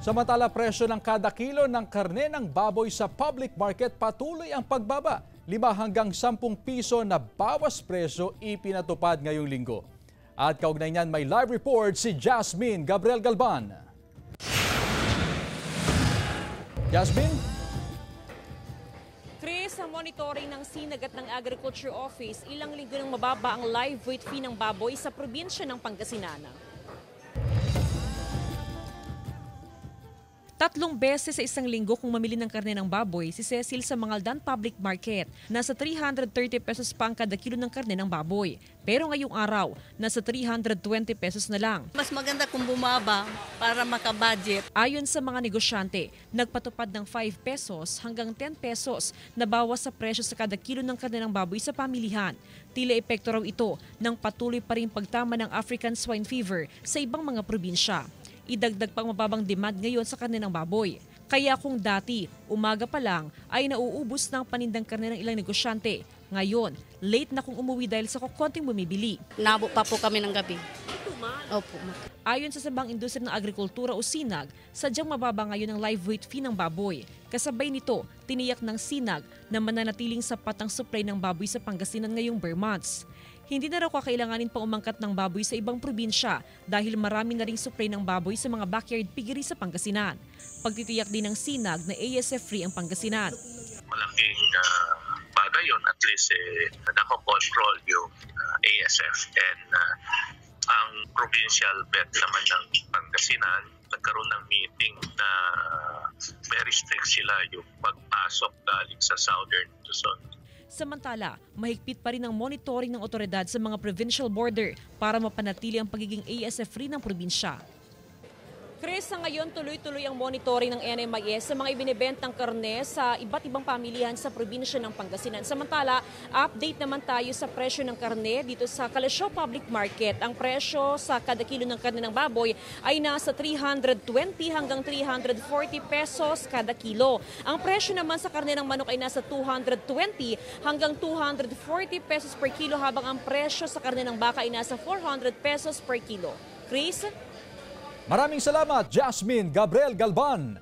Samantala, presyo ng kada kilo ng karne ng baboy sa public market patuloy ang pagbaba. 5 hanggang 10 piso na bawas presyo ipinatupad ngayong linggo. At kaugnay niyan may live report si Jasmine Gabriel Galban. Jasmine? Chris, sa monitoring ng SINAG at ng Agriculture Office, ilang linggo nang mababa ang live weight fee ng baboy sa probinsya ng Pangasinan. 3 beses sa isang linggo kung mamili ng karne ng baboy si Cecil sa Mangaldan Public Market. Nasa 330 pesos pa ang kada kilo ng karne ng baboy. Pero ngayong araw, nasa 320 pesos na lang. Mas maganda kung bumaba para makabudget. Ayon sa mga negosyante, nagpatupad ng 5 pesos hanggang 10 pesos na bawas sa presyo sa kada kilo ng karne ng baboy sa pamilihan. Tila epekto raw ito ng patuloy pa rin pagtama ng African swine fever sa ibang mga probinsya. Idagdag pang mababang demand ngayon sa karne ng baboy. Kaya kung dati, umaga pa lang ay nauubos ng panindang karne ng ilang negosyante, ngayon, late na kung umuwi dahil sa kukonting bumibili. Nabot pa po kami ng gabi. Opo. Ayon sa Sabang Industriya ng Agrikultura o SINAG, sadyang mababa ngayon ang live weight fee ng baboy. Kasabay nito, tiniyak ng SINAG na mananatiling sapat ang supply ng baboy sa Pangasinan ngayong bare months. Hindi na raw kakailanganin pang umangkat ng baboy sa ibang probinsya dahil marami na ring supply ng baboy sa mga backyard piggery sa Pangasinan. Pagtitiyak din ng SINAG na ASF-free ang Pangasinan. Malaking bagay yun, at least nakakontrol yung ASF and ang provincial vet naman ng Pangasinan nagkaroon ng meeting na very strict sila yung pagpasok galing sa Southern Luzon. Samantala, mahigpit pa rin ang monitoring ng otoridad sa mga provincial border para mapanatili ang pagiging ASF-free ng probinsya. Chris, sa ngayon tuloy-tuloy ang monitoring ng NMIS sa mga ibinibentang karne sa iba't ibang pamilihan sa probinsya ng Pangasinan. Samantala, update naman tayo sa presyo ng karne dito sa Kalasyaw Public Market. Ang presyo sa kada kilo ng karne ng baboy ay nasa 320 hanggang 340 pesos kada kilo. Ang presyo naman sa karne ng manok ay nasa 220 hanggang 240 pesos per kilo habang ang presyo sa karne ng baka ay nasa 400 pesos per kilo. Chris? Maraming salamat, Jasmine Gabriel Galban.